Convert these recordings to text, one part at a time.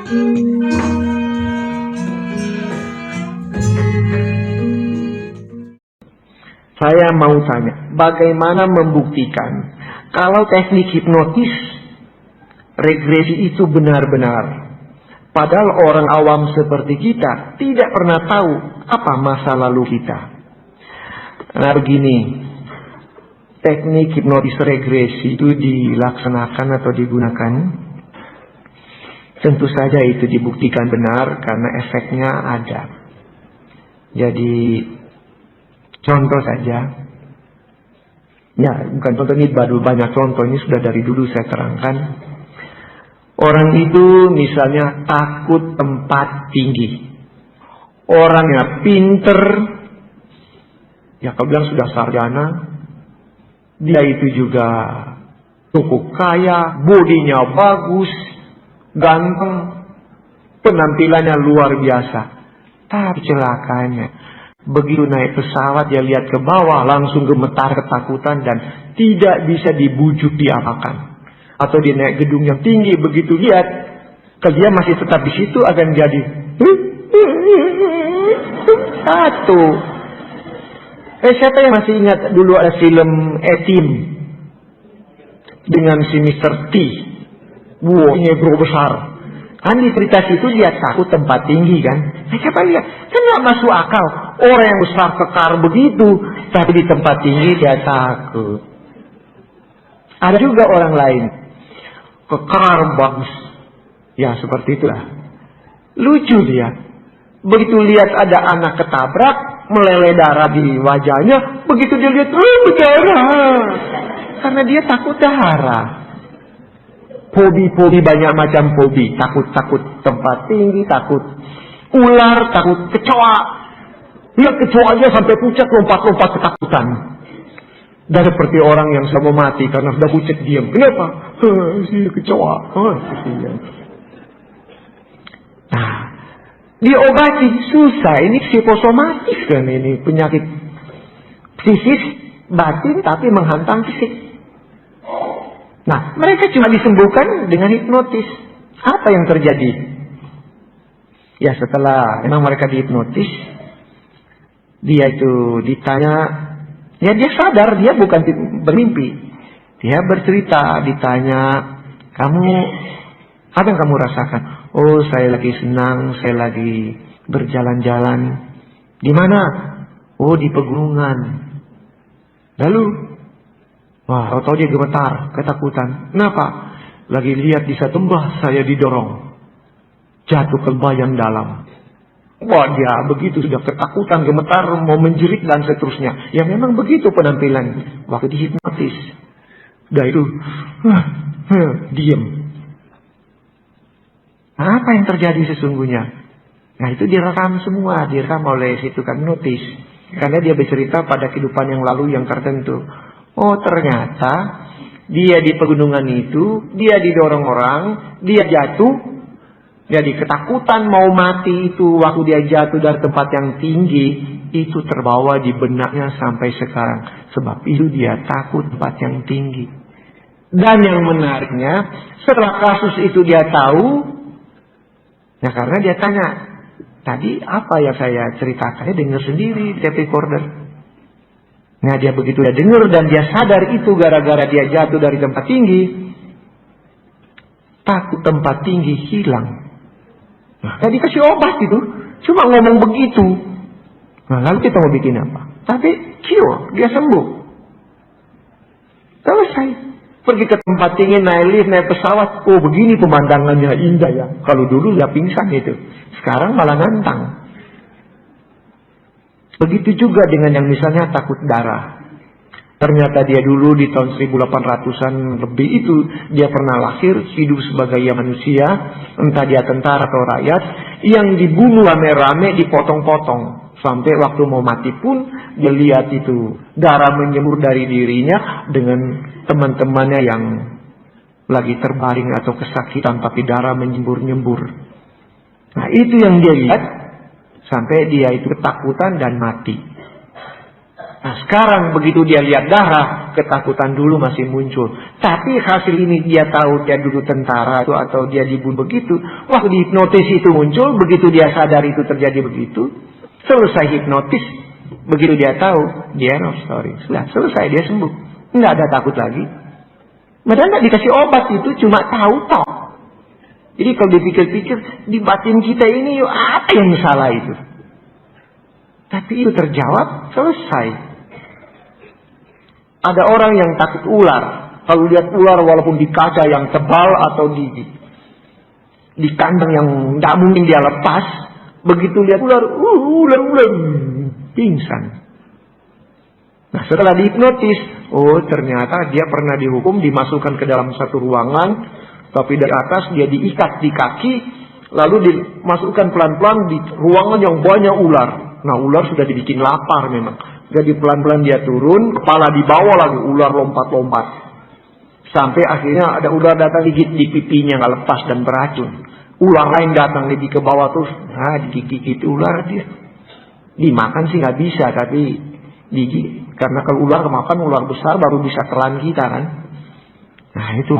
Saya mau tanya, bagaimana membuktikan kalau teknik hipnotis regresi itu benar-benar? Padahal orang awam seperti kita tidak pernah tahu apa masa lalu kita. Nah begini, teknik hipnotis regresi itu dilaksanakan atau digunakan, tentu saja itu dibuktikan benar karena efeknya ada. Jadi contoh saja, ya bukan contoh, ini baru banyak contoh, ini sudah dari dulu saya terangkan. Orang itu misalnya takut tempat tinggi, orangnya pinter, ya kalau bilang sudah sarjana, dia itu juga cukup kaya, bodinya bagus, ganteng, penampilannya luar biasa. Tapi celakanya, begitu naik pesawat dia lihat ke bawah langsung gemetar ketakutan dan tidak bisa dibujuk diapakan. Atau dia naik gedung yang tinggi, begitu lihat kalau dia masih tetap di situ akan jadi satu. Siapa yang masih ingat dulu ada film Etim dengan si Mr. T? Wow, negro besar. Kan di cerita situ dia takut tempat tinggi kan? Nah, coba lihat, kan nggak masuk akal. Orang yang besar kekar begitu, tapi di tempat tinggi dia takut. Ada juga orang lain, kekar bagus, ya seperti itulah. Lucu dia. Begitu lihat ada anak ketabrak, meleleh darah di wajahnya, begitu dia lihat, berdarah. Karena dia takut darah. Fobi banyak macam fobi. Takut tempat tinggi, takut ular, takut kecoa. Lihat kecoanya sampai pucat, lompat-lompat ketakutan. Dan seperti orang yang sudah mau mati karena sudah pucat diam. Kenapa? Si kecoa. Nah, diobati susah. Ini psikosomatis kan, ini penyakit psikis batin tapi menghantam fisik. Nah, mereka cuma disembuhkan dengan hipnotis. Apa yang terjadi? Ya setelah memang mereka dihipnotis, dia itu ditanya, ya dia sadar dia bukan bermimpi. Dia bercerita, ditanya, kamu apa yang kamu rasakan? Oh, saya lagi senang, saya lagi berjalan-jalan. Di mana? Oh, di pegunungan. Lalu, wah, tahu-tahu dia gemetar, ketakutan. Kenapa? Lagi lihat di satu lembah saya didorong, jatuh ke lembah yang dalam. Wah, dia begitu sudah ketakutan, gemetar, mau menjerit dan seterusnya. Ya memang begitu penampilan waktu dihipnotis. Udah itu, diam. Apa yang terjadi sesungguhnya? Nah itu direkam semua, direkam oleh si tukang hipnotis. Karena dia bercerita pada kehidupan yang lalu yang tertentu. Oh ternyata dia di pegunungan itu, dia didorong orang, dia jatuh, jadi ketakutan mau mati itu waktu dia jatuh dari tempat yang tinggi, itu terbawa di benaknya sampai sekarang. Sebab itu dia takut tempat yang tinggi. Dan yang menariknya, setelah kasus itu dia tahu, nah karena dia tanya, tadi apa yang saya ceritakan, dia dengar sendiri di tape recorder. Nah dia begitu dia dengar dan dia sadar itu gara-gara dia jatuh dari tempat tinggi, takut tempat tinggi hilang. Nah tadi kasih obat itu, cuma ngomong begitu. Nah lalu kita mau bikin apa? Tapi cure, dia sembuh. Selesai. Pergi ke tempat tinggi, naik lift, naik pesawat. Oh begini pemandangannya indah ya. Kalau dulu ya pingsan itu, sekarang malah nantang. Begitu juga dengan yang misalnya takut darah. Ternyata dia dulu di tahun 1800-an lebih itu, dia pernah lahir, hidup sebagai manusia, entah dia tentara atau rakyat, yang dibunuh rame-rame, dipotong-potong. Sampai waktu mau mati pun, dia lihat itu, darah menyembur dari dirinya dengan teman-temannya yang lagi terbaring atau kesakitan, tapi darah menyembur-nyembur. Nah itu yang dia lihat, sampai dia itu ketakutan dan mati. Nah sekarang begitu dia lihat darah, ketakutan dulu masih muncul. Tapi hasil ini dia tahu dia dulu tentara atau dia dibunuh begitu. Waktu hipnotis itu muncul, begitu dia sadar itu terjadi begitu. Selesai hipnotis, begitu dia tahu, dia no story. Sudah selesai, dia sembuh. Nggak ada takut lagi. Padahal nggak dikasih obat itu, cuma tahu toh. Jadi kalau dipikir-pikir, di batin kita ini apa yang salah itu? Tapi itu terjawab, selesai. Ada orang yang takut ular. Kalau lihat ular walaupun di kaca yang tebal atau di kandang yang tidak mungkin dia lepas, begitu lihat ular, pingsan. Nah setelah dihipnotis, oh ternyata dia pernah dihukum, dimasukkan ke dalam satu ruangan, tapi dari atas dia diikat di kaki, lalu dimasukkan pelan-pelan di ruangan yang banyak ular. Nah ular sudah dibikin lapar memang. Jadi pelan-pelan dia turun, kepala di bawah lagi, ular lompat-lompat. Sampai akhirnya ada ular datang gigit di pipinya, nggak lepas dan beracun. Ular lain datang lagi ke bawah terus, digigit ular dia. Dimakan sih nggak bisa, tapi digigit. Karena kalau ular kemakan ular besar baru bisa telan kita kan. Nah itu,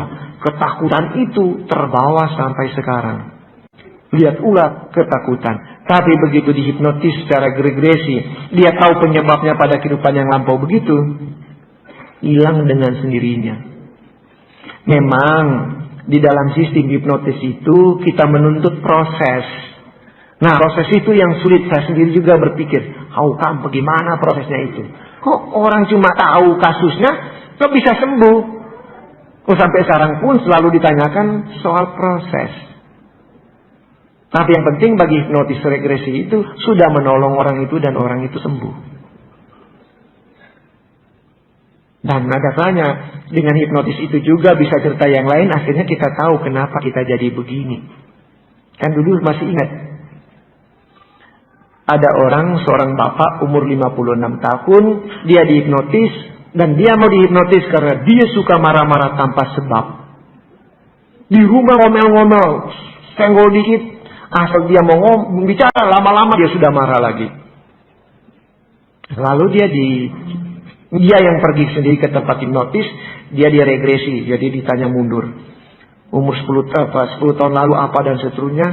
ketakutan itu terbawa sampai sekarang. Lihat ular, ketakutan. Tapi begitu dihipnotis secara regresi, dia tahu penyebabnya pada kehidupan yang lampau begitu, hilang dengan sendirinya. Memang di dalam sistem hipnotis itu kita menuntut proses. Nah proses itu yang sulit. Saya sendiri juga berpikir, bagaimana prosesnya itu? Kok orang cuma tahu kasusnya, kok bisa sembuh? Sampai sekarang pun selalu ditanyakan soal proses. Tapi yang penting bagi hipnotis regresi itu sudah menolong orang itu dan orang itu sembuh. Dan ada tanya, dengan hipnotis itu juga bisa cerita yang lain, akhirnya kita tahu kenapa kita jadi begini. Kan dulu masih ingat. Ada seorang bapak umur 56 tahun, dia dihipnotis, dan dia mau dihipnotis karena dia suka marah-marah tanpa sebab. Di rumah ngomel-ngomel, senggol dikit, asal dia mau bicara, lama-lama dia sudah marah lagi. Lalu dia yang pergi sendiri ke tempat hipnotis, dia diregresi, jadi ditanya mundur. Umur 10 tahun lalu apa dan seterusnya,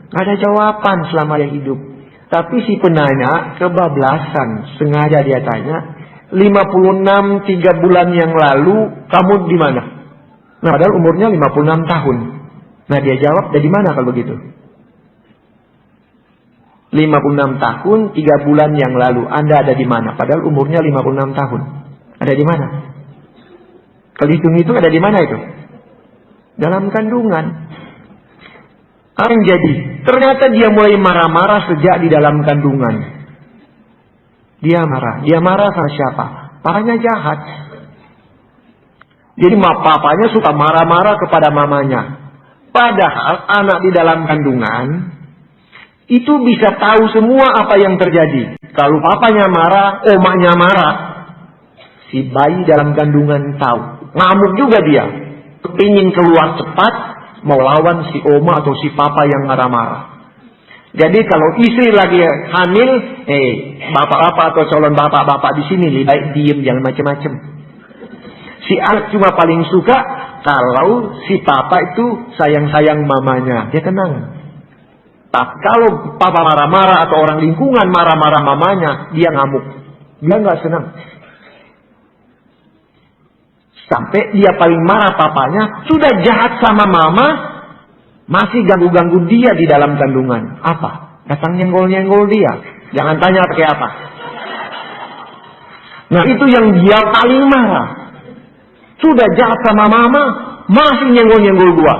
nggak ada jawaban selama dia hidup. Tapi si penanya kebablasan, sengaja dia tanya, 56 3 bulan yang lalu kamu di mana? Nah, padahal umurnya 56 tahun. Nah, dia jawab, dari mana kalau begitu? 56 tahun, 3 bulan yang lalu. Anda ada di mana? Padahal umurnya 56 tahun. Ada di mana? Kalau hitung itu ada di mana itu? Dalam kandungan. Apa yang jadi? Ternyata dia mulai marah-marah sejak di dalam kandungan. Dia marah. Dia marah sama siapa? Papanya jahat. Jadi papanya suka marah-marah kepada mamanya. Padahal anak di dalam kandungan itu bisa tahu semua apa yang terjadi. Kalau papanya marah, omanya marah, si bayi dalam kandungan tahu. Ngamuk juga dia. Kepingin keluar cepat, mau lawan si oma atau si papa yang marah-marah. Jadi kalau istri lagi hamil, bapak-bapak atau calon bapak-bapak di sini lebih baik diem, jangan macam-macam. Si anak cuma paling suka kalau si papa itu sayang-sayang mamanya, dia tenang. Tapi kalau papa marah-marah atau orang lingkungan marah-marah mamanya, dia ngamuk. Dia nggak senang. Sampai dia paling marah papanya, sudah jahat sama mama, masih ganggu-ganggu dia di dalam kandungan. Apa? Datang nyenggol-nyenggol dia. Jangan tanya pakai apa. Nah itu yang dia paling marah. Sudah jahat sama mama, masih nyenggol-nyenggol gua.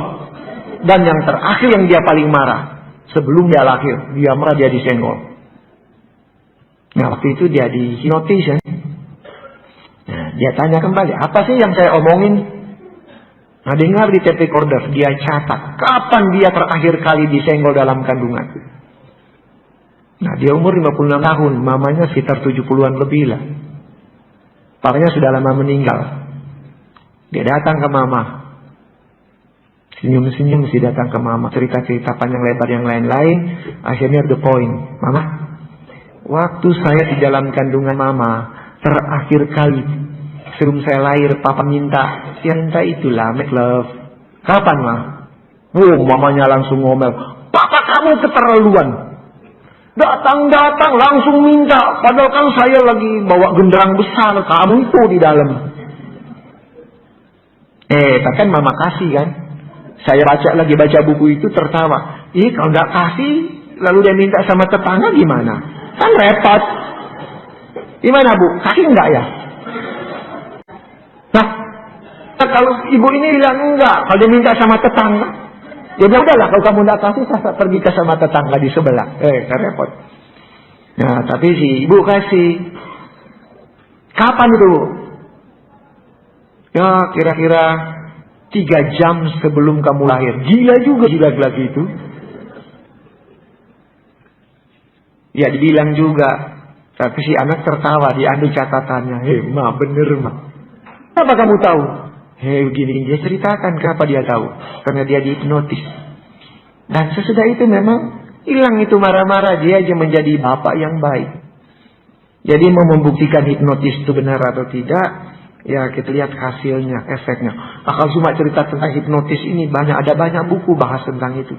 Dan yang terakhir yang dia paling marah, sebelum dia lahir, dia marah, dia disenggol. Nah waktu itu dia dihipnotis ya. Nah, dia tanya kembali, apa sih yang saya omongin? Nah dengar di tape recorder, dia catat kapan dia terakhir kali disenggol dalam kandungan. Nah dia umur 56 tahun, mamanya sekitar 70-an lebih lah. Papanya sudah lama meninggal. Dia datang ke mama, senyum-senyum sih datang ke mama, cerita-cerita panjang lebar yang lain-lain. Akhirnya the point, mama, waktu saya di dalam kandungan mama, Terakhir kali sebelum saya lahir, papa minta, ya minta itulah, make love. Kapan mah? Mamanya langsung ngomel, papa kamu keterlaluan. Datang langsung minta, padahal kan saya lagi bawa genderang besar, kamu itu di dalam. Tapi kan mama kasih kan. Saya baca buku itu tertawa. Kalau nggak kasih, lalu dia minta sama tetangga gimana? Kan repot. Gimana Bu? Kasih nggak ya? Nah, kalau ibu ini bilang enggak, kalau dia minta sama tetangga, ya udahlah, kalau kamu nggak kasih, saya pergi ke sama tetangga di sebelah. Kan repot. Nah, tapi si ibu kasih. Kapan itu? Ya, kira-kira 3 jam sebelum kamu lahir. Gila juga lagi itu. Ya, dibilang juga. Tapi si anak tertawa, diambil catatannya. Ma, bener ma. Kenapa kamu tahu? Begini, dia ceritakan kenapa dia tahu. Karena dia dihipnotis. Dan sesudah itu memang hilang itu marah-marah. Dia aja menjadi bapak yang baik. Jadi mau membuktikan hipnotis itu benar atau tidak, ya kita lihat hasilnya, efeknya. Kalau cuma cerita tentang hipnotis ini, ada banyak buku bahas tentang itu.